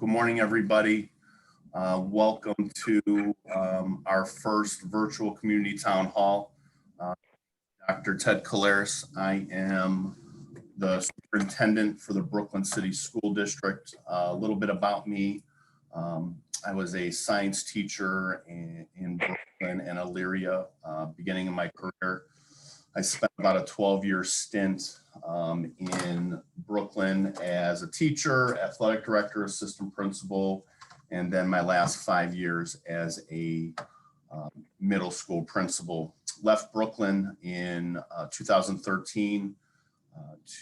Good morning, everybody. Welcome to our first virtual community town hall. Dr. Ted Colares. I am the superintendent for the Brooklyn City School District. A little bit about me. I was a science teacher in Brooklyn and Elyria beginning in my career. I spent about a 12-year stint in Brooklyn as a teacher, athletic director, assistant principal, and then my last 5 years as a middle school principal. Left Brooklyn in 2013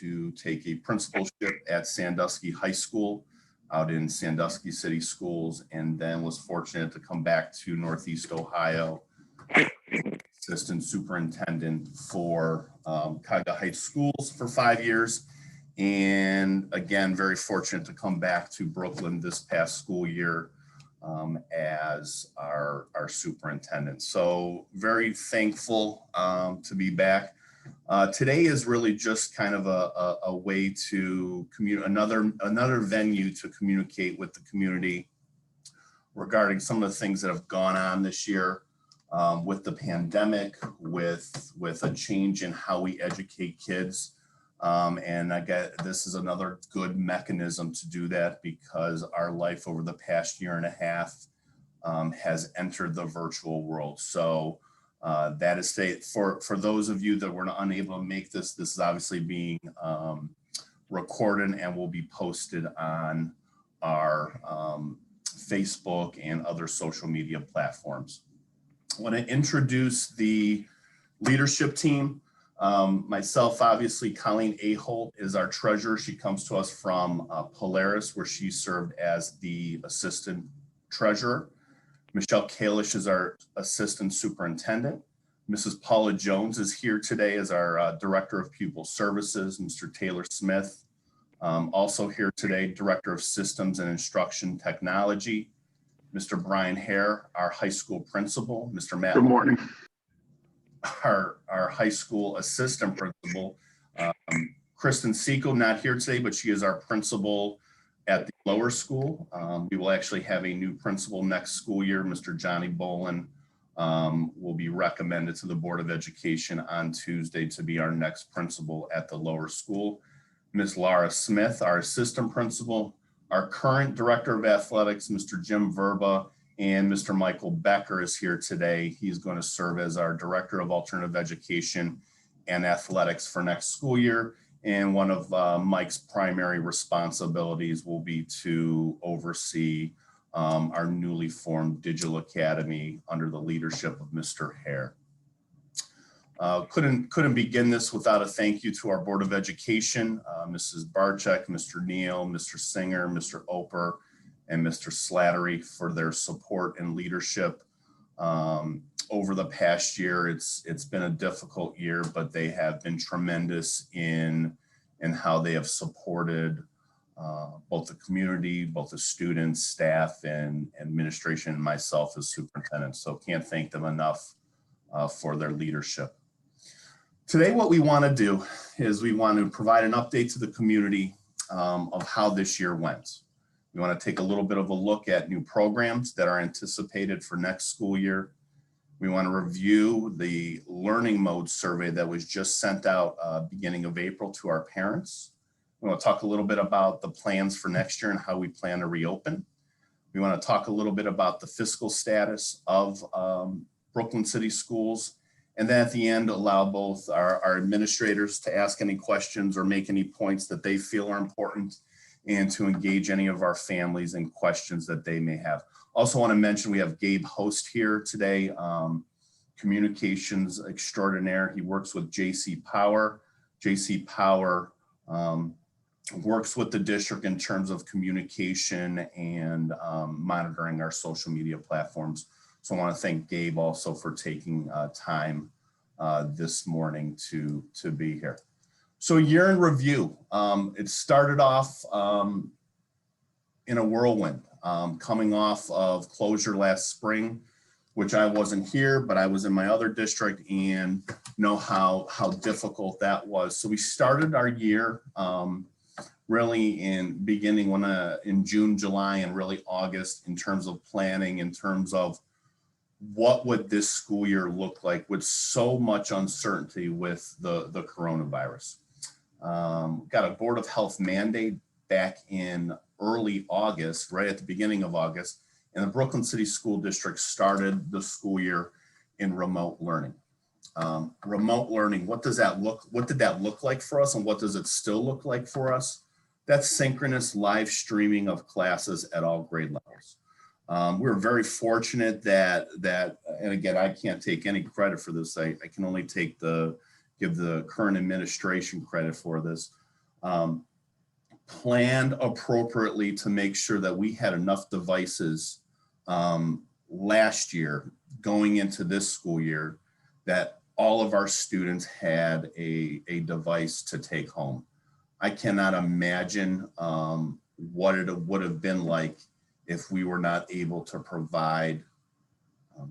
to take a principalship at Sandusky High School out in Sandusky City Schools, and then was fortunate to come back to Northeast Ohio, assistant superintendent for Cuyahoga Heights Schools for 5 years. And again, very fortunate to come back to Brooklyn this past school year as our superintendent. So very thankful to be back. Today is really just kind of a way to another venue to communicate with the community regarding some of the things that have gone on this year with the pandemic, with a change in how we educate kids. And I get this is another good mechanism to do that, because our life over the past year and a half has entered the virtual world. So that is for those of you that were unable to make this. This is obviously being recorded and will be posted on our Facebook and other social media platforms. I want to introduce the leadership team. Myself, obviously, Colleen Aholt is our treasurer. She comes to us from Polaris, where she served as the assistant treasurer. Michelle Kalish is our assistant superintendent. Mrs. Paula Jones is here today as our director of pupil services. Mr. Taylor Smith, also here today, director of systems and instruction technology. Mr. Brian Hare, our high school principal. Mr. Matt. Good morning. Our high school assistant principal. Kristen Seco, not here today, but she is our principal at the lower school. We will actually have a new principal next school year. Mr. Johnny Bolin will be recommended to the Board of Education on Tuesday to be our next principal at the lower school. Ms. Laura Smith, our assistant principal. Our current director of athletics, Mr. Jim Verba, and Mr. Michael Becker is here today. He's going to serve as our director of alternative education and athletics for next school year. And one of Mike's primary responsibilities will be to oversee our newly formed digital academy under the leadership of Mr. Hare. Couldn't begin this without a thank you to our Board of Education, Mrs. Barczyk, Mr. Neal, Mr. Singer, Mr. Oper, and Mr. Slattery for their support and leadership over the past year. It's been a difficult year, but they have been tremendous in how they have supported both the community, both the students, staff, and administration, and myself as superintendent. So can't thank them enough for their leadership. Today, what we want to do is we want to provide an update to the community of how this year went. We want to take a little bit of a look at new programs that are anticipated for next school year. We want to review the learning mode survey that was just sent out beginning of April to our parents. We want to talk a little bit about the plans for next year and how we plan to reopen. We want to talk a little bit about the fiscal status of Brooklyn City Schools. And then at the end, allow both our administrators to ask any questions or make any points that they feel are important, and to engage any of our families in questions that they may have. Also want to mention we have Gabe Host here today, communications extraordinaire. He works with JC Power. JC Power works with the district in terms of communication and monitoring our social media platforms. So I want to thank Gabe also for taking time this morning to be here. So a year in review. It started off in a whirlwind, coming off of closure last spring, which I wasn't here, but I was in my other district and know how difficult that was. So we started our year really in beginning in June, July, and really August in terms of planning, in terms of what would this school year look like with so much uncertainty with the coronavirus. Got a Board of Health mandate back in early August, right at the beginning of August, and the Brooklyn City School District started the school year in remote learning. Remote learning, what did that look like for us, and what does it still look like for us? That's synchronous live streaming of classes at all grade levels. We were very fortunate that, and again, I can't take any credit for this. I can only give the current administration credit for this. Planned appropriately to make sure that we had enough devices last year going into this school year that all of our students had a device to take home. I cannot imagine what it would have been like if we were not able to provide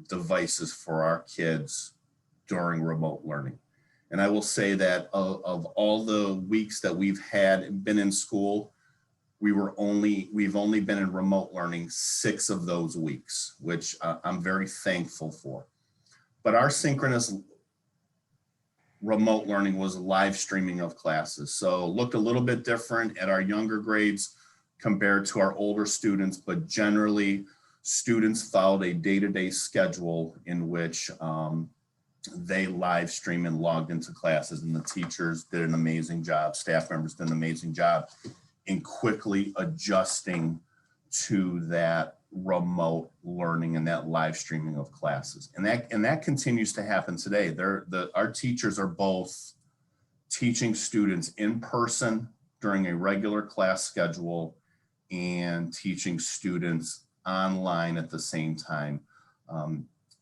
devices for our kids during remote learning. And I will say that of all the weeks that we've been in school, we've only been in remote learning 6 of those weeks, which I'm very thankful for. But our synchronous remote learning was live streaming of classes. So looked a little bit different at our younger grades compared to our older students, but generally students followed a day-to-day schedule in which they live stream and logged into classes, and the teachers did an amazing job, staff members did an amazing job in quickly adjusting to that remote learning and that live streaming of classes. And that continues to happen today. Our teachers are both teaching students in person during a regular class schedule and teaching students online at the same time.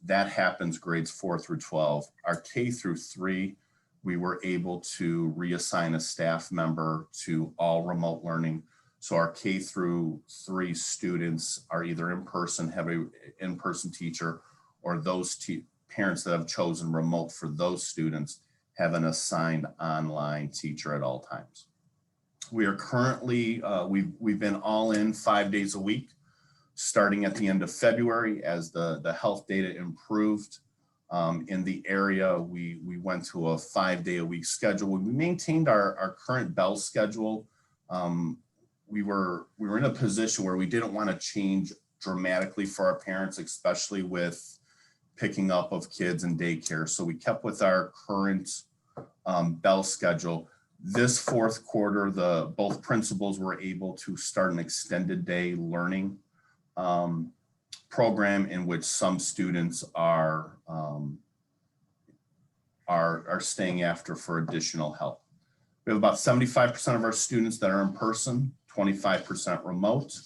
That happens grades 4 through 12. Our K through 3, we were able to reassign a staff member to all remote learning. So our K through 3 students are either in person, have an in-person teacher, or those parents that have chosen remote for those students have an assigned online teacher at all times. We are currently, we've been all in 5 days a week, starting at the end of February as the health data improved in the area. We went to a 5-day-a-week schedule. We maintained our current bell schedule. We were in a position where we didn't want to change dramatically for our parents, especially with picking up of kids in daycare. So we kept with our current bell schedule. This fourth quarter, both principals were able to start an extended day learning program in which some students are staying after for additional help. We have about 75% of our students that are in person, 25% remote.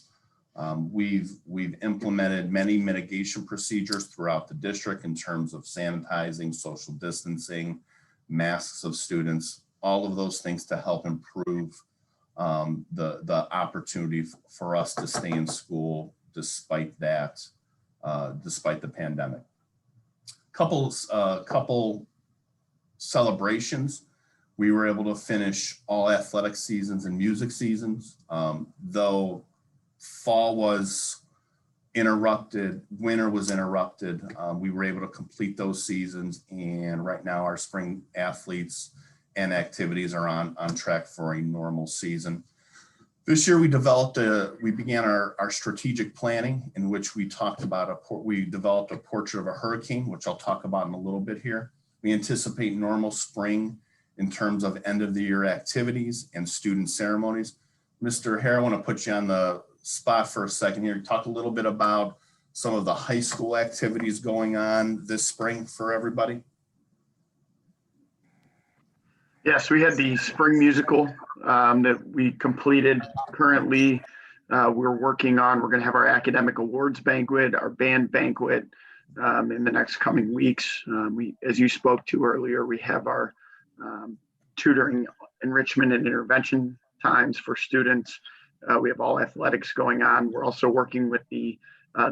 We've implemented many mitigation procedures throughout the district in terms of sanitizing, social distancing, masks of students, all of those things to help improve the opportunity for us to stay in school despite the pandemic. Couple celebrations. We were able to finish all athletic seasons and music seasons. Though fall was interrupted, winter was interrupted, we were able to complete those seasons. And right now our spring athletes and activities are on track for a normal season. This year we began our strategic planning in which we talked about we developed a portrait of a hurricane, which I'll talk about in a little bit here. We anticipate normal spring in terms of end of the year activities and student ceremonies. Mr. Hare, I want to put you on the spot for a second here. Talk a little bit about some of the high school activities going on this spring for everybody. Yes, we had the spring musical that we completed. Currently, we're working on, we're going to have our academic awards banquet, our band banquet in the next coming weeks. As you spoke to earlier, we have our tutoring, enrichment, and intervention times for students. We have all athletics going on. We're also working with the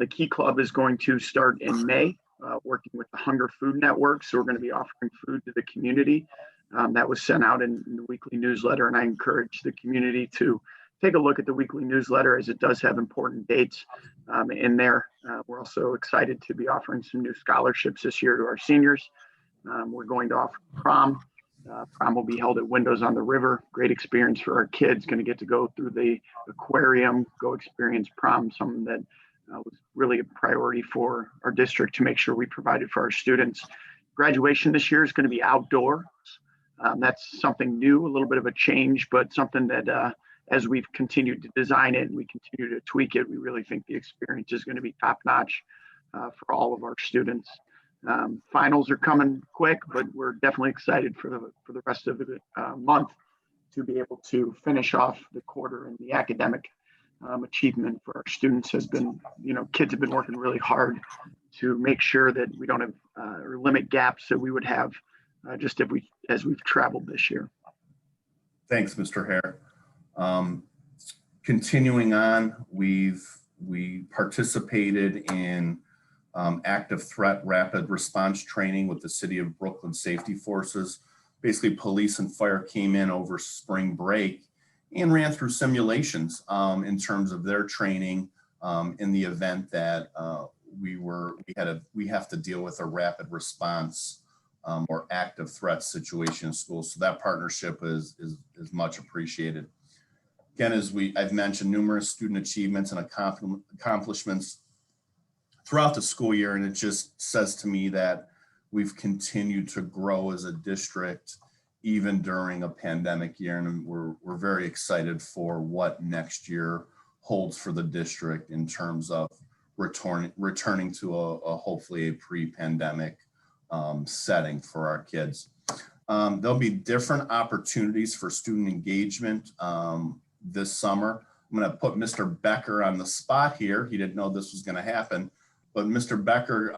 Key Club is going to start in May, working with the Hunger Food Network. So we're going to be offering food to the community that was sent out in the weekly newsletter. And I encourage the community to take a look at the weekly newsletter, as it does have important dates in there. We're also excited to be offering some new scholarships this year to our seniors. We're going to offer prom. Prom will be held at Windows on the River. Great experience for our kids. Going to get to go through the aquarium, go experience prom, something that was really a priority for our district to make sure we provided for our students. Graduation this year is going to be outdoors. That's something new, a little bit of a change, but something that as we've continued to design it and we continue to tweak it, we really think the experience is going to be top notch for all of our students. Finals are coming quick, but we're definitely excited for the rest of the month to be able to finish off the quarter. And the academic achievement for our students has been, kids have been working really hard to make sure that we don't have or limit gaps that we would have just as we've traveled this year. Thanks, Mr. Hare. Continuing on, we participated in active threat rapid response training with the City of Brooklyn Safety Forces. Basically, police and fire came in over spring break and ran through simulations in terms of their training in the event that we have to deal with a rapid response or active threat situation in schools. So that partnership is much appreciated. Again, as I've mentioned, numerous student achievements and accomplishments throughout the school year, and it just says to me that we've continued to grow as a district even during a pandemic year, and we're very excited for what next year holds for the district in terms of returning to a hopefully a pre-pandemic setting for our kids. There'll be different opportunities for student engagement this summer. I'm going to put Mr. Becker on the spot here. He didn't know this was going to happen. But Mr. Becker,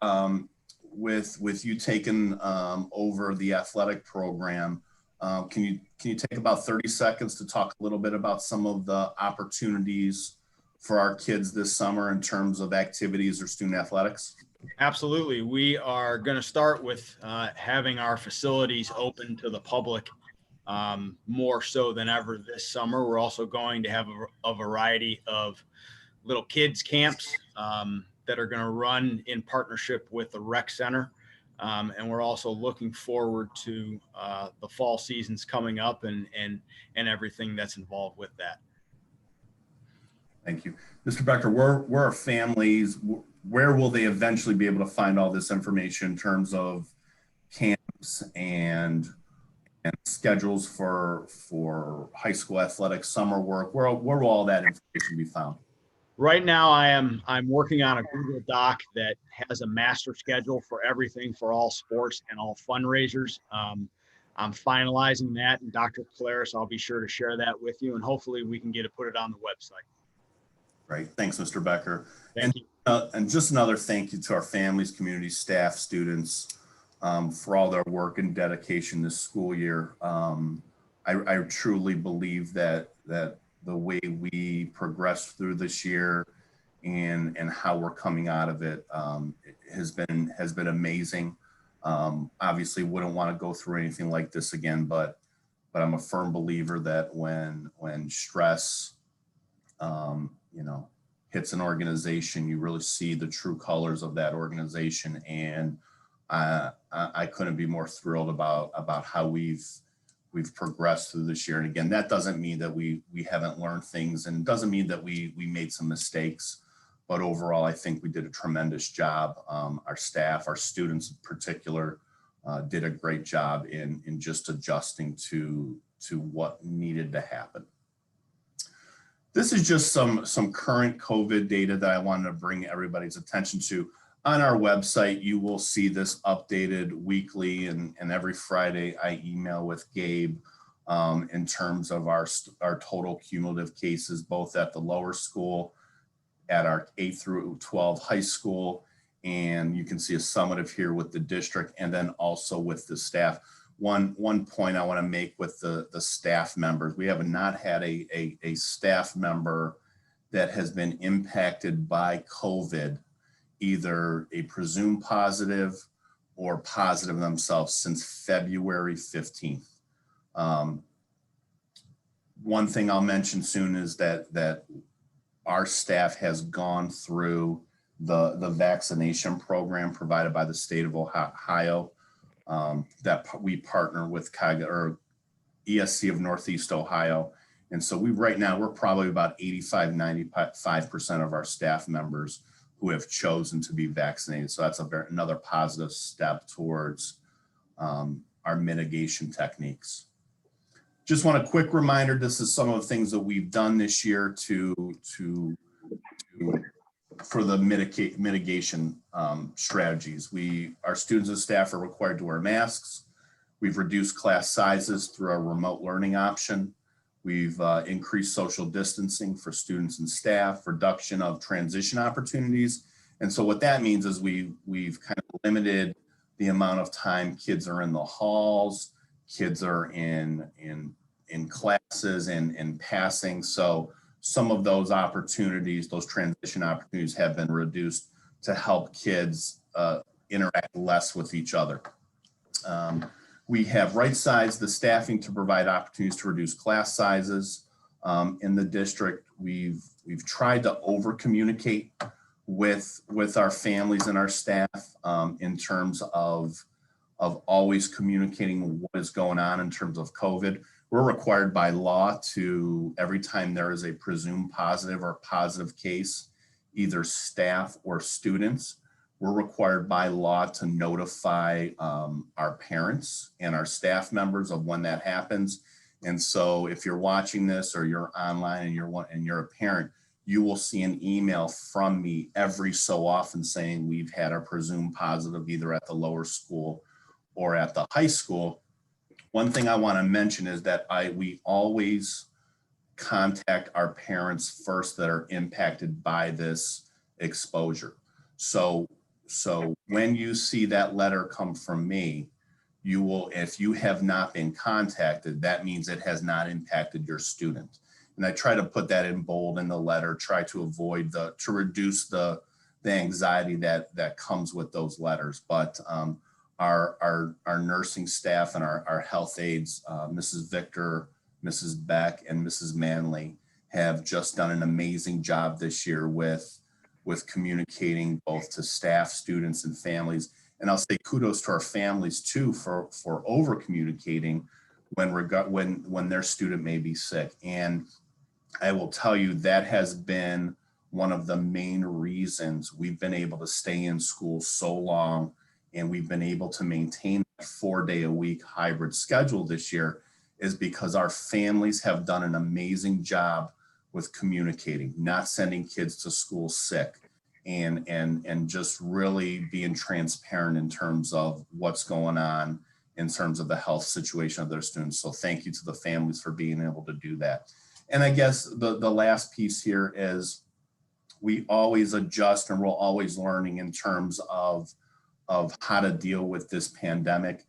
with you taking over the athletic program, can you take about 30 seconds to talk a little bit about some of the opportunities for our kids this summer in terms of activities or student athletics? Absolutely. We are going to start with having our facilities open to the public more so than ever this summer. We're also going to have a variety of little kids camps that are going to run in partnership with the rec center. And we're also looking forward to the fall seasons coming up and everything that's involved with that. Thank you. Mr. Becker, where are families, where will they eventually be able to find all this information in terms of camps and schedules for high school athletics, summer work? Where will all that information be found? Right now, I'm working on a Google Doc that has a master schedule for everything for all sports and all fundraisers. I'm finalizing that, and Dr. Claris, I'll be sure to share that with you, and hopefully we can put it on the website. Great. Thanks, Mr. Becker. Thank you. And just another thank you to our families, community, staff, students for all their work and dedication this school year. I truly believe that the way we progressed through this year and how we're coming out of it has been amazing. Obviously wouldn't want to go through anything like this again, but I'm a firm believer that when stress hits an organization, you really see the true colors of that organization. And I couldn't be more thrilled about how we've progressed through this year. And again, that doesn't mean that we haven't learned things, and doesn't mean that we made some mistakes, but overall, I think we did a tremendous job. Our staff, our students in particular, did a great job in just adjusting to what needed to happen. This is just some current COVID data that I wanted to bring everybody's attention to. On our website, you will see this updated weekly, and every Friday I email with Gabe in terms of our total cumulative cases, both at the lower school, at our 8 through 12 high school, and you can see a summative here with the district, and then also with the staff. One point I want to make with the staff members, we have not had a staff member that has been impacted by COVID, either a presumed positive or positive themselves, since February 15th. One thing I'll mention soon is that our staff has gone through the vaccination program provided by the state of Ohio, that we partner with ESC of Northeast Ohio. And so right now we're probably about 85–95% of our staff members who have chosen to be vaccinated. So that's another positive step towards our mitigation techniques. Just want a quick reminder, this is some of the things that we've done this year for the mitigation strategies. Our students and staff are required to wear masks. We've reduced class sizes through our remote learning option. We've increased social distancing for students and staff, reduction of transition opportunities. And so what that means is we've kind of limited the amount of time kids are in the halls, kids are in classes and passing. So some of those opportunities, those transition opportunities have been reduced to help kids interact less with each other. We have right-sized the staffing to provide opportunities to reduce class sizes. In the district, we've tried to over-communicate with our families and our staff in terms of always communicating what is going on in terms of COVID. We're required by law to, every time there is a presumed positive or positive case, either staff or students, we're required by law to notify our parents and our staff members of when that happens. And so if you're watching this or you're online and you're a parent, you will see an email from me every so often saying we've had a presumed positive either at the lower school or at the high school. One thing I want to mention is that we always contact our parents first that are impacted by this exposure. So when you see that letter come from me, you will, if you have not been contacted, that means it has not impacted your student. And I try to put that in bold in the letter, try to avoid to reduce the anxiety that comes with those letters. But our nursing staff and our health aides, Mrs. Victor, Mrs. Beck, and Mrs. Manley have just done an amazing job this year with communicating both to staff, students, and families. And I'll say kudos to our families too for over communicating when their student may be sick. And I will tell you that has been one of the main reasons we've been able to stay in school so long, and we've been able to maintain a 4-day-a-week hybrid schedule this year, is because our families have done an amazing job with communicating, not sending kids to school sick, and just really being transparent in terms of what's going on in terms of the health situation of their students. So thank you to the families for being able to do that. And I guess the last piece here is we always adjust and we're always learning in terms of how to deal with this pandemic.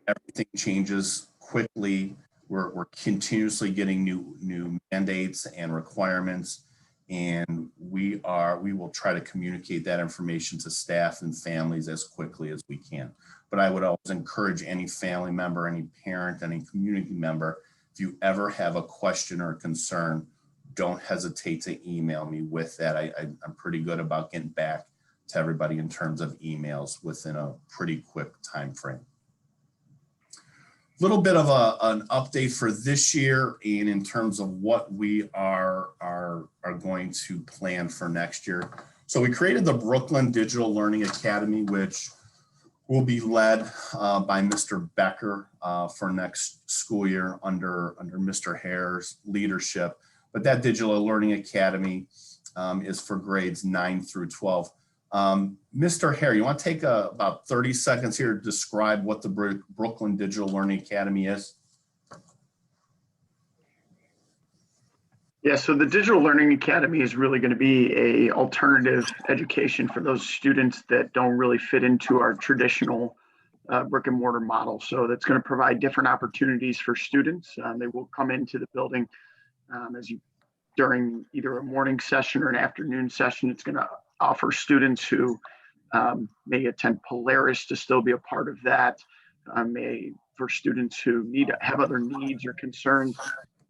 Everything changes quickly. We're continuously getting new mandates and requirements, and we will try to communicate that information to staff and families as quickly as we can. But I would always encourage any family member, any parent, any community member, if you ever have a question or a concern, don't hesitate to email me with that. I'm pretty good about getting back to everybody in terms of emails within a pretty quick time frame. Little bit of an update for this year and in terms of what we are going to plan for next year. So we created the Brooklyn Digital Learning Academy, which will be led by Mr. Becker for next school year under Mr. Hare's leadership. But that Digital Learning Academy is for grades 9 through 12. Mr. Hare, you want to take about 30 seconds here to describe what the Brooklyn Digital Learning Academy is? Yeah, so the Digital Learning Academy is really going to be a alternative education for those students that don't really fit into our traditional brick and mortar model. So that's going to provide different opportunities for students. They will come into the building during either a morning session or an afternoon session. It's going to offer students who may attend Polaris to still be a part of that, may for students who have other needs or concerns.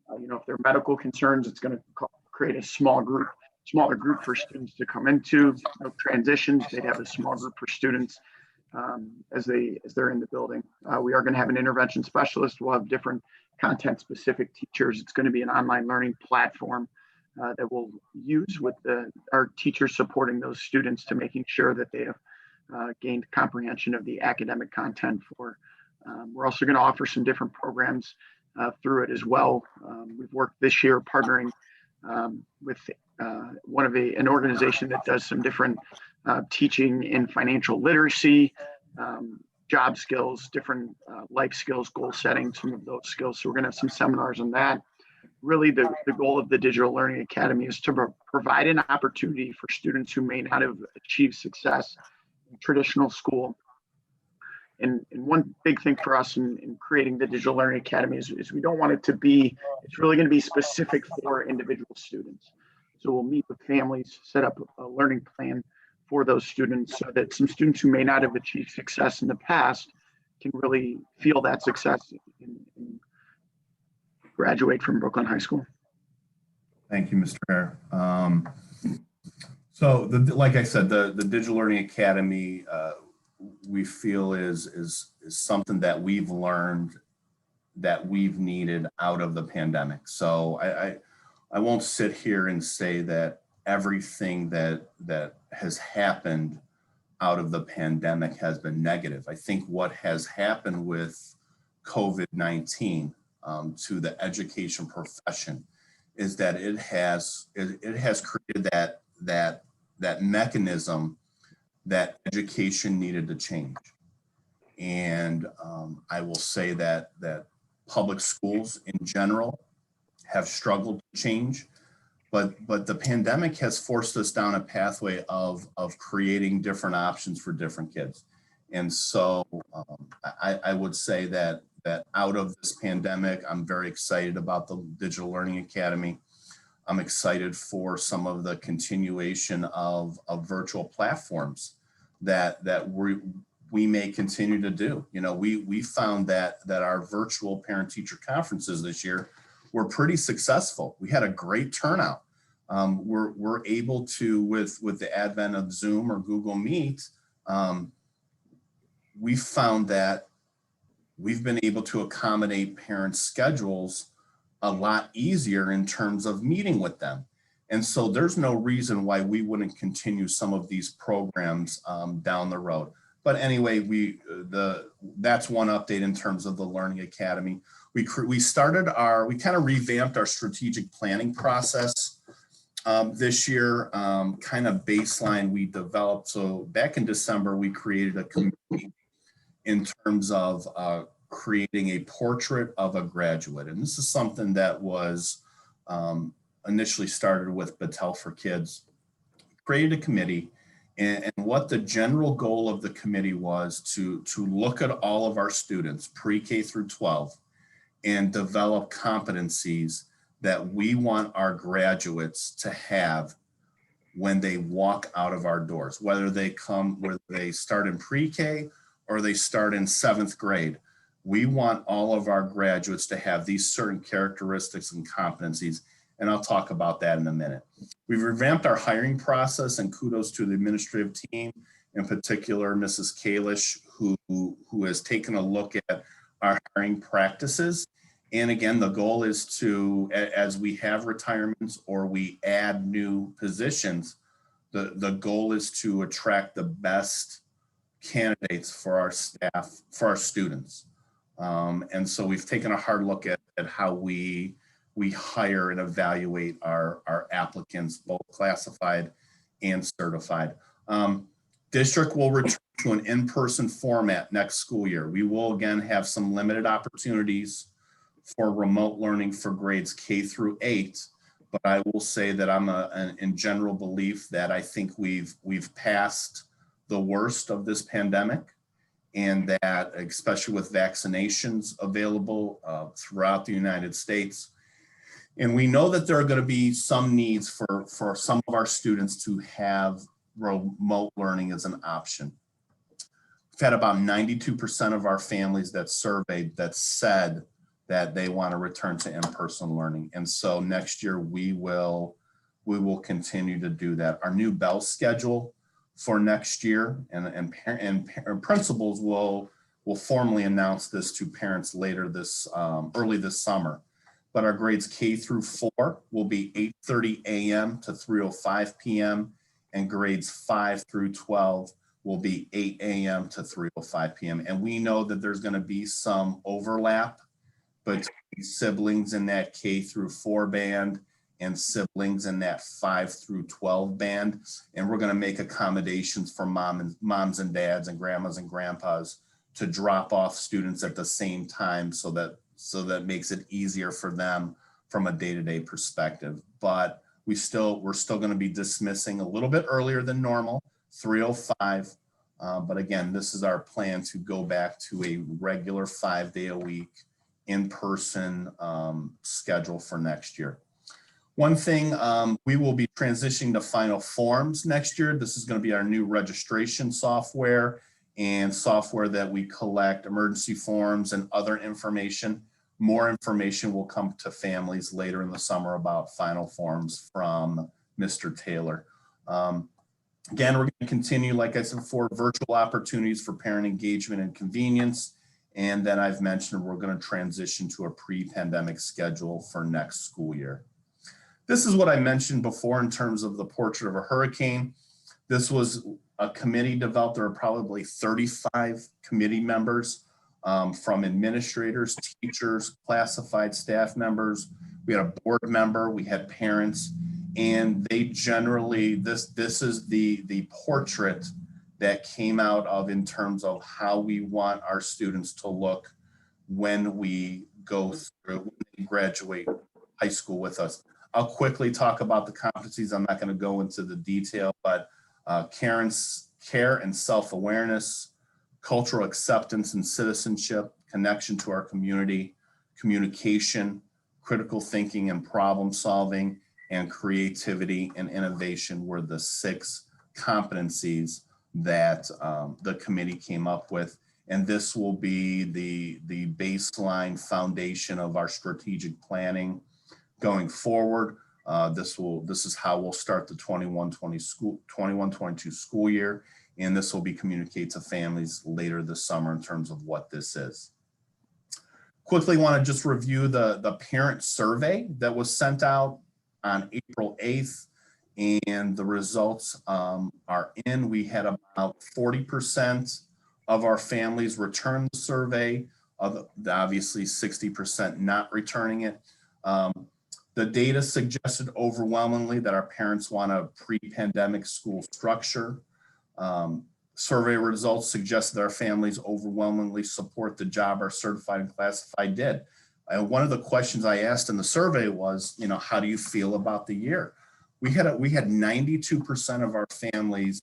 If they're medical concerns, it's going to create a smaller group for students to come into. Transitions, they'd have a small group for students as they're in the building. We are going to have an intervention specialist. We'll have different content specific teachers. It's going to be an online learning platform that we'll use with our teachers supporting those students to making sure that they have gained comprehension of the academic content for. We're also going to offer some different programs through it as well. We've worked this year partnering with an organization that does some different teaching in financial literacy, job skills, different life skills, goal setting, some of those skills. So we're going to have some seminars on that. Really, the goal of the Digital Learning Academy is to provide an opportunity for students who may not have achieved success in traditional school. And one big thing for us in creating the Digital Learning Academy is we don't want it to be, it's really going to be specific for individual students. So we'll meet with families, set up a learning plan for those students so that some students who may not have achieved success in the past can really feel that success and graduate from Brooklyn High School. Thank you, Mr. Hare. So like I said, the Digital Learning Academy, we feel is something that we've learned that we've needed out of the pandemic. So I won't sit here and say that everything that has happened out of the pandemic has been negative. I think what has happened with COVID-19 to the education profession is that it has created that mechanism that education needed to change. And I will say that public schools in general have struggled to change, but the pandemic has forced us down a pathway of creating different options for different kids. And so I would say that out of this pandemic, I'm very excited about the Digital Learning Academy. I'm excited for some of the continuation of virtual platforms that we may continue to do. We found that our virtual parent-teacher conferences this year were pretty successful. We had a great turnout. We're able to, with the advent of Zoom or Google Meet, we found that we've been able to accommodate parents' schedules a lot easier in terms of meeting with them. And so there's no reason why we wouldn't continue some of these programs down the road. But anyway, that's one update in terms of the Learning Academy. We kind of revamped our strategic planning process this year, kind of baseline we developed. So back in December, we created a committee in terms of creating a portrait of a graduate. And this is something that was initially started with Battelle for Kids, created a committee. And what the general goal of the committee was to look at all of our students, pre-K through 12, and develop competencies that we want our graduates to have when they walk out of our doors, whether they start in pre-K or they start in 7th grade. We want all of our graduates to have these certain characteristics and competencies, and I'll talk about that in a minute. We've revamped our hiring process, and kudos to the administrative team, in particular, Mrs. Kalish, who has taken a look at our hiring practices. And again, the goal is to, as we have retirements or we add new positions, the goal is to attract the best candidates for our staff, for our students. And so we've taken a hard look at how we hire and evaluate our applicants, both classified and certified. District will return to an in-person format next school year. We will again have some limited opportunities for remote learning for grades K through 8, but I will say that I'm in general belief that I think we've passed the worst of this pandemic, and that especially with vaccinations available throughout the United States. And we know that there are going to be some needs for some of our students to have remote learning as an option. had about 92% of our families that surveyed that said that they want to return to in-person learning. And so next year we will continue to do that. Our new bell schedule for next year, and principals will formally announce this to parents later this early this summer. But our grades K through 4 will be 8:30 a.m. to 3:05 p.m. and grades 5 through 12 will be 8 a.m. to 3:05 p.m. And we know that there's going to be some overlap between siblings in that K through 4 band and siblings in that 5 through 12 band. And we're going to make accommodations for moms and dads and grandmas and grandpas to drop off students at the same time so that makes it easier for them from a day-to-day perspective. But we're still going to be dismissing a little bit earlier than normal, 3:05. But again, this is our plan to go back to a regular 5-day-a-week in-person schedule for next year. One thing, we will be transitioning to Final Forms next year. This is going to be our new registration software and software that we collect emergency forms and other information. More information will come to families later in the summer about Final Forms from Mr. Taylor. Again, we're going to continue, like I said before, virtual opportunities for parent engagement and convenience. And then I've mentioned we're going to transition to a pre-pandemic schedule for next school year. This is what I mentioned before in terms of the portrait of a hurricane. This was a committee developed. There are probably 35 committee members from administrators, teachers, classified staff members. We had a board member, we had parents, and they generally, this is the portrait that came out of in terms of how we want our students to look when we go through, when they graduate high school with us. I'll quickly talk about the competencies. I'm not going to go into the detail, but care and self-awareness, cultural acceptance and citizenship, connection to our community, communication, critical thinking and problem solving, and creativity and innovation were the 6 competencies that the committee came up with. And this will be the baseline foundation of our strategic planning going forward. This is how we'll start the 21-22 school year, and this will be communicated to families later this summer in terms of what this is. Quickly want to just review the parent survey that was sent out on April 8th, and the results are in. We had about 40% of our families return the survey, obviously 60% not returning it. The data suggested overwhelmingly that our parents want a pre-pandemic school structure. Survey results suggest that our families overwhelmingly support the job our certified and classified did. One of the questions I asked in the survey was, how do you feel about the year? We had 92% of our families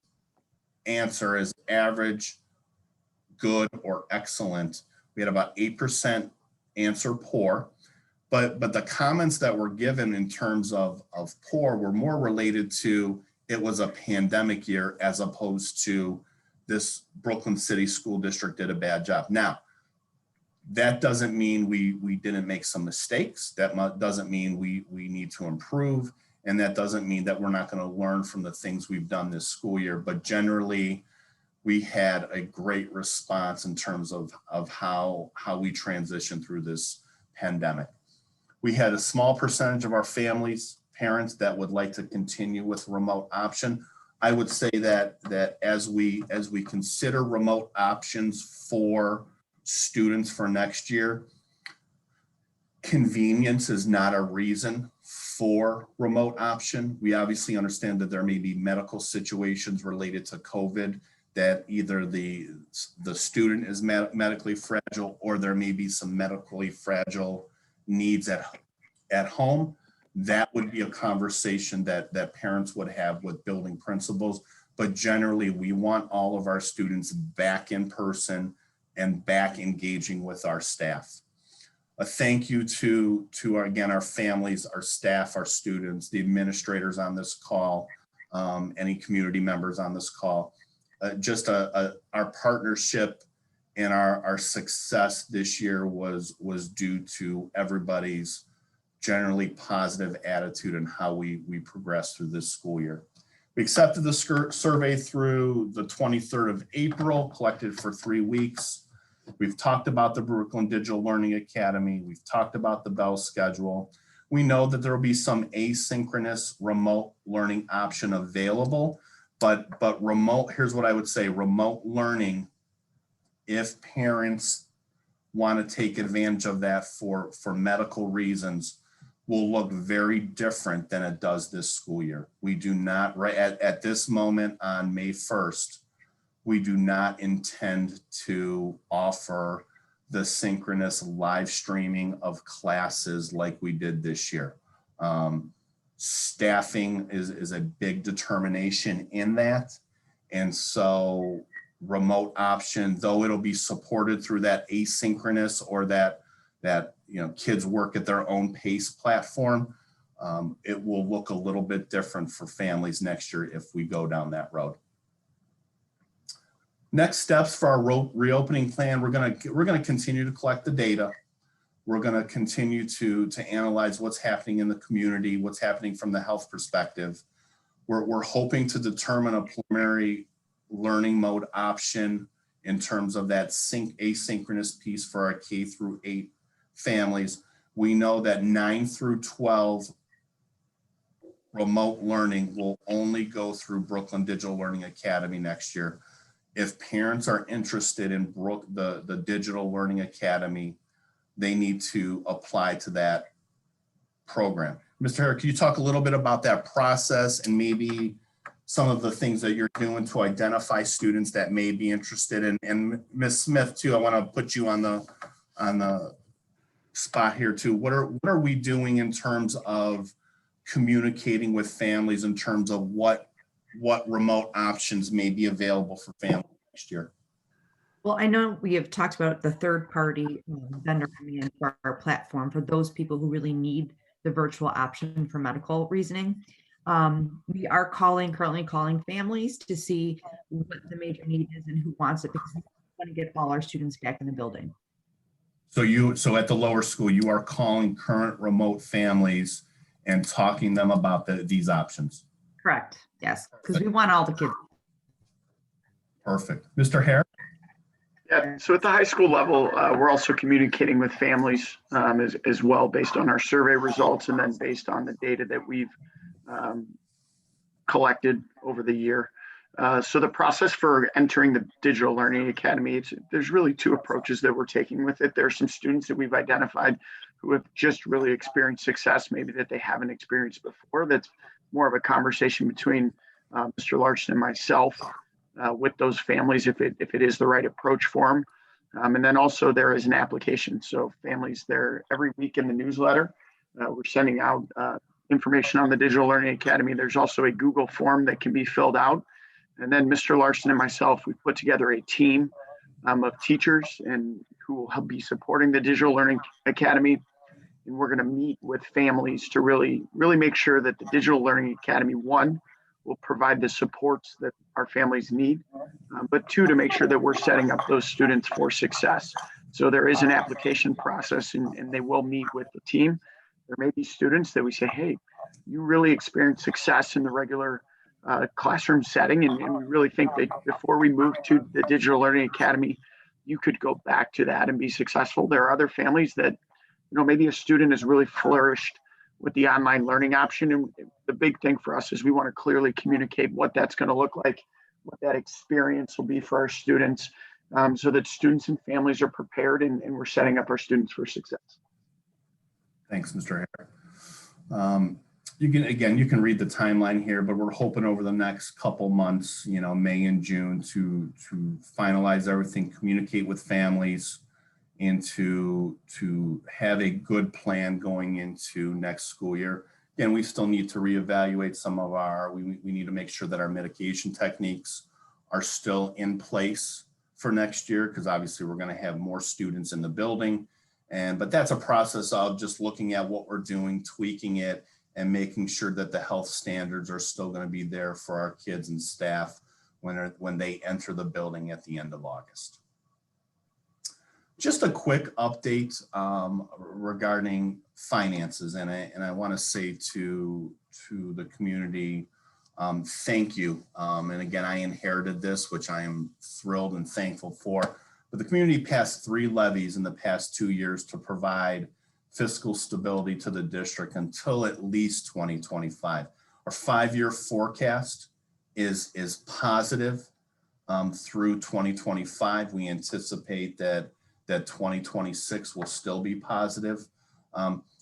answer as average, good, or excellent. We had about 8% answer poor. But the comments that were given in terms of poor were more related to it was a pandemic year as opposed to this Brooklyn City School District did a bad job. Now, that doesn't mean we didn't make some mistakes. That doesn't mean we need to improve. And that doesn't mean that we're not going to learn from the things we've done this school year. But generally, we had a great response in terms of how we transitioned through this pandemic. We had a small percentage of our families, parents that would like to continue with remote option. I would say that as we consider remote options for students for next year, convenience is not a reason for remote option. We obviously understand that there may be medical situations related to COVID that either the student is medically fragile or there may be some medically fragile needs at home. That would be a conversation that parents would have with building principals. But generally, we want all of our students back in person and back engaging with our staff. A thank you to our families, our staff, our students, the administrators on this call, any community members on this call. our partnership and our success this year was due to everybody's generally positive attitude and how we progressed through this school year. We accepted the survey through the 23rd of April, collected for 3 weeks. We've talked about the Brooklyn Digital Learning Academy. We've talked about the Bell schedule. We know that there will be some asynchronous remote learning option available, but remote, here's what I would say, remote learning, if parents want to take advantage of that for medical reasons, will look very different than it does this school year. We do not, right at this moment on May 1st, we do not intend to offer the synchronous live streaming of classes like we did this year. Staffing is a big determination in that. And so remote option, though it'll be supported through that asynchronous or that kids work at their own pace platform, it will look a little bit different for families next year if we go down that road. Next steps for our reopening plan, we're gonna continue to collect the data. We're gonna continue to analyze what's happening in the community, what's happening from the health perspective. We're hoping to determine a preliminary learning mode option in terms of that asynchronous piece for our K through 8 families. We know that 9 through 12 remote learning will only go through Brooklyn Digital Learning Academy next year. If parents are interested in the Digital Learning Academy, they need to apply to that program. Mr. Herrick, can you talk a little bit about that process and maybe some of the things that you're doing to identify students that may be interested in? And Ms. Smith too, I want to put you on the spot here too. What are we doing in terms of communicating with families in terms of what remote options may be available for families next year? Well, I know we have talked about the third-party vendor coming in for our platform for those people who really need the virtual option for medical reasoning. We are currently calling families to see what the major need is and who wants it, because we want to get all our students back in the building. So at the lower school, you are calling current remote families and talking them about these options? Correct. Yes, because we want all the kids. Perfect. Mr. Hare? Yeah, so at the high school level, we're also communicating with families as well, based on our survey results and then based on the data that we've collected over the year. So the process for entering the Digital Learning Academy, there's really 2 approaches that we're taking with it. There are some students that we've identified who have just really experienced success, maybe that they haven't experienced before. That's more of a conversation between Mr. Larson and myself with those families, if it is the right approach for them. And then also there is an application. So families there every week in the newsletter, we're sending out information on the Digital Learning Academy. There's also a Google form that can be filled out. And then Mr. Larson and myself, we put together a team of teachers and who will be supporting the Digital Learning Academy. And we're going to meet with families to really make sure that the Digital Learning Academy, 1, will provide the supports that our families need, but 2, to make sure that we're setting up those students for success. So there is an application process and they will meet with the team. There may be students that we say, hey, you really experienced success in the regular classroom setting, and we really think that before we move to the Digital Learning Academy, you could go back to that and be successful. There are other families that, maybe a student has really flourished with the online learning option. And the big thing for us is we want to clearly communicate what that's going to look like, what that experience will be for our students, so that students and families are prepared and we're setting up our students for success. Thanks, Mr. Hare. You can read the timeline here, but we're hoping over the next couple months, May and June, to finalize everything, communicate with families, and to have a good plan going into next school year. Again, we still need to reevaluate some of we need to make sure that our mitigation techniques are still in place for next year, because obviously we're going to have more students in the building. But that's a process of just looking at what we're doing, tweaking it, and making sure that the health standards are still going to be there for our kids and staff when they enter the building at the end of August. Just a quick update regarding finances, and I want to say to the community, thank you. And again, I inherited this, which I am thrilled and thankful for. But the community passed 3 levies in the past 2 years to provide fiscal stability to the district until at least 2025. Our 5-year forecast is positive through 2025. We anticipate that 2026 will still be positive.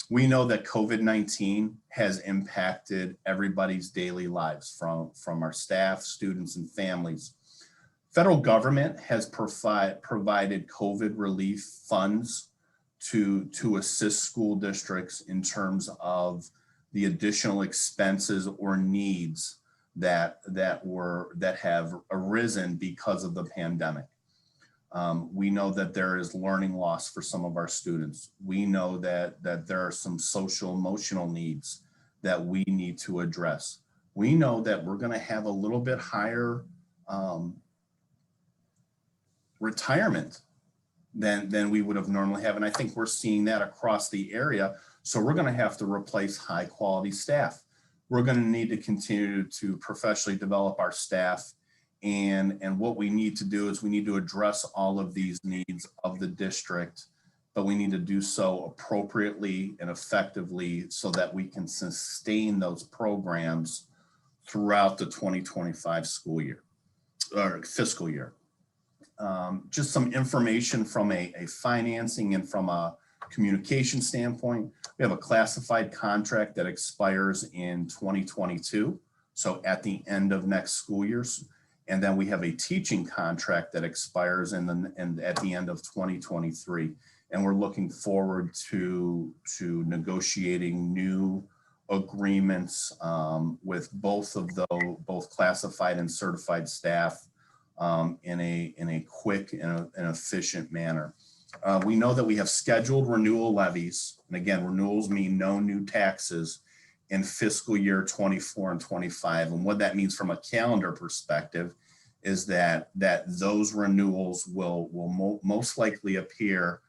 We know that COVID-19 has impacted everybody's daily lives, from our staff, students, and families. Federal government has provided COVID relief funds to assist school districts in terms of the additional expenses or needs that have arisen because of the pandemic. We know that there is learning loss for some of our students. We know that there are some social emotional needs that we need to address. We know that we're going to have a little bit higher retirement than we would have normally have. And I think we're seeing that across the area. So we're going to have to replace high quality staff. We're going to need to continue to professionally develop our staff. And what we need to do is we need to address all of these needs of the district, but we need to do so appropriately and effectively so that we can sustain those programs throughout the 2025 school year or fiscal year. Just some information from a financing and from a communication standpoint. We have a classified contract that expires in 2022, so at the end of next school year. And then we have a teaching contract that expires at the end of 2023. And we're looking forward to negotiating new agreements with both classified and certified staff in a quick and efficient manner. We know that we have scheduled renewal levies. And again, renewals mean no new taxes in fiscal year 24 and 25. And what that means from a calendar perspective is that those renewals will most likely appear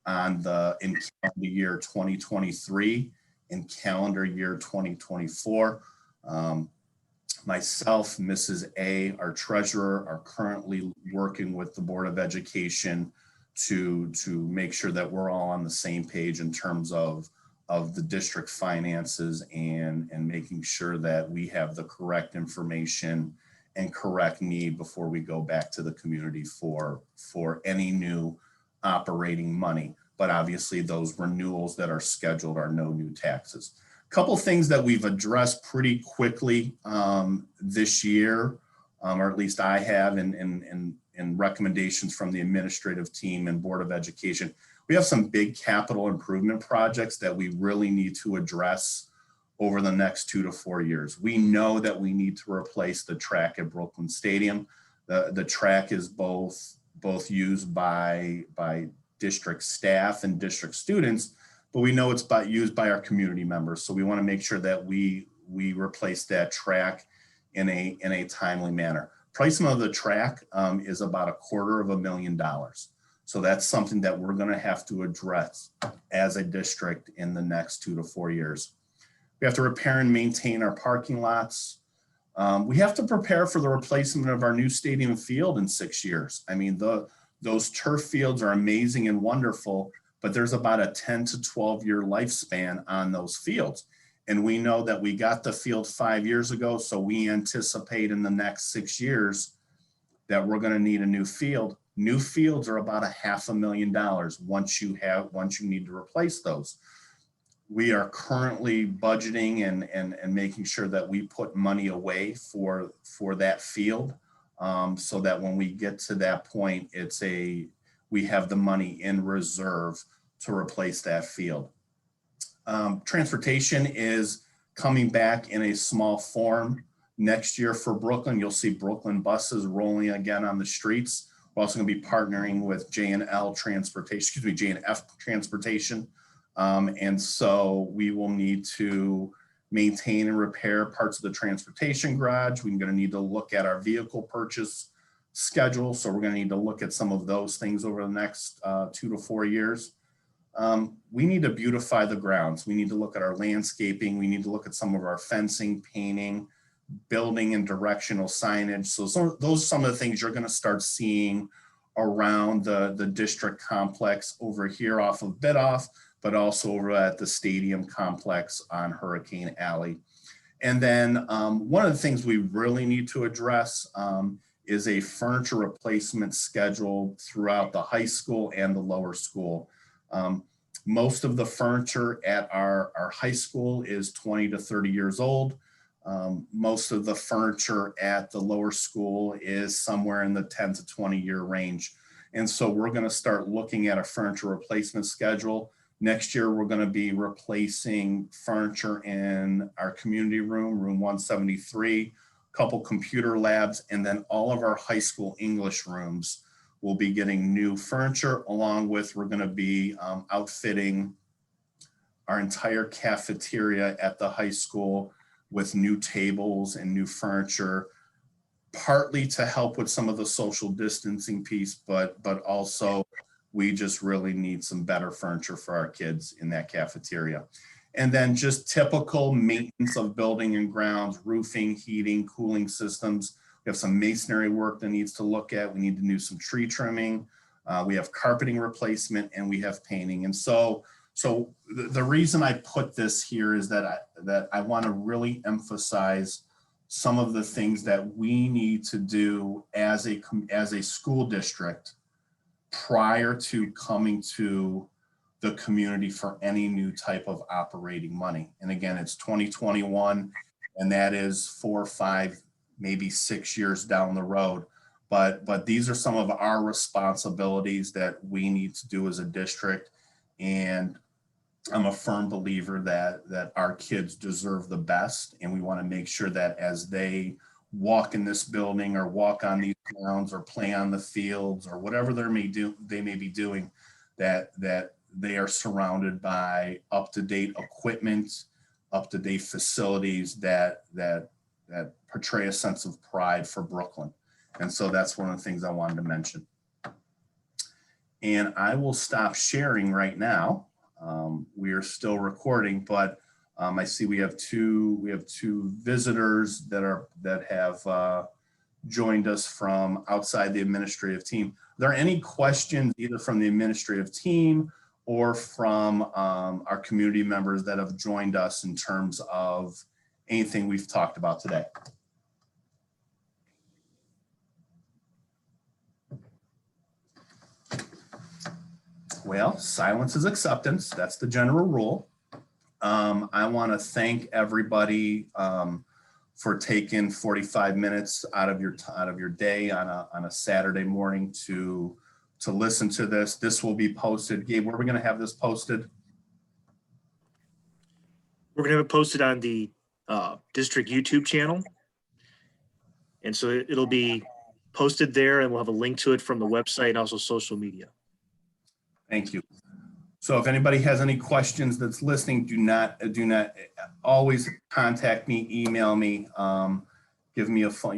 in calendar year 2023 and calendar year 2024. Myself, Mrs. A, our treasurer, are currently working with the Board of Education to make sure that we're all on the same page in terms of the district finances and making sure that we have the correct information and correct need before we go back to the community for any new operating money. But obviously those renewals that are scheduled are no new taxes. Couple things that we've addressed pretty quickly this year, or at least I have in recommendations from the administrative team and Board of Education. We have some big capital improvement projects that we really need to address over the next 2 to 4 years. We know that we need to replace the track at Brooklyn Stadium. The track is both used by district staff and district students, but we know it's used by our community members. So we want to make sure that we replace that track in a timely manner. Pricing of the track is about $250,000. So that's something that we're going to have to address as a district in the next 2 to 4 years. We have to repair and maintain our parking lots. We have to prepare for the replacement of our new stadium field in 6 years. I mean, those turf fields are amazing and wonderful, but there's about a 10 to 12 year lifespan on those fields. And we know that we got the field 5 years ago, so we anticipate in the next 6 years that we're going to need a new field. New fields are about $500,000 once you need to replace those. We are currently budgeting and making sure that we put money away for that field, so that when we get to that point, we have the money in reserve to replace that field. Transportation is coming back in a small form next year for Brooklyn. You'll see Brooklyn buses rolling again on the streets. We're also going to be partnering with J&F Transportation. And so we will need to maintain and repair parts of the transportation garage. We're going to need to look at our vehicle purchase schedule. So we're going to need to look at some of those things over the next 2 to 4 years. We need to beautify the grounds. We need to look at our landscaping. We need to look at some of our fencing, painting, building and directional signage. So those are some of the things you're going to start seeing around the district complex over here off of Bidoff, but also over at the stadium complex on Hurricane Alley. And then one of the things we really need to address is a furniture replacement schedule throughout the high school and the lower school. Most of the furniture at our high school is 20 to 30 years old. Most of the furniture at the lower school is somewhere in the 10 to 20 year range. And so we're going to start looking at a furniture replacement schedule. Next year, we're going to be replacing furniture in our community room, room 173, a couple computer labs, and then all of our high school English rooms will be getting new furniture, along with we're going to be outfitting our entire cafeteria at the high school with new tables and new furniture, partly to help with some of the social distancing piece, but also we just really need some better furniture for our kids in that cafeteria. And then just typical maintenance of building and grounds, roofing, heating, cooling systems. We have some masonry work that needs to look at. We need to do some tree trimming. We have carpeting replacement, and we have painting. And so the reason I put this here is that I want to really emphasize some of the things that we need to do as a school district prior to coming to the community for any new type of operating money. And again, it's 2021, and that is 4, 5, maybe 6 years down the road. But these are some of our responsibilities that we need to do as a district. And I'm a firm believer that our kids deserve the best, and we want to make sure that as they walk in this building or walk on these grounds or play on the fields or whatever they may be doing, that they are surrounded by up-to-date equipment, up-to-date facilities that portray a sense of pride for Brooklyn. And so that's one of the things I wanted to mention. And I will stop sharing right now. We are still recording, but I see we have two visitors that have joined us from outside the administrative team. Are there any questions either from the administrative team or from our community members that have joined us in terms of anything we've talked about today? Well, silence is acceptance. That's the general rule. I want to thank everybody for taking 45 minutes out of your day on a Saturday morning to listen to this. This will be posted. Gabe, where are we going to have this posted? We're going to have it posted on the district YouTube channel. And so it'll be posted there, and we'll have a link to it from the website and also social media. Thank you. So if anybody has any questions that's listening, do not always contact me, email me, give me a phone,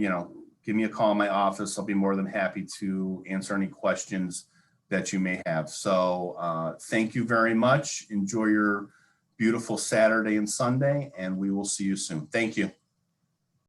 give me a call in my office. I'll be more than happy to answer any questions that you may have. So thank you very much. Enjoy your beautiful Saturday and Sunday, and we will see you soon. Thank you.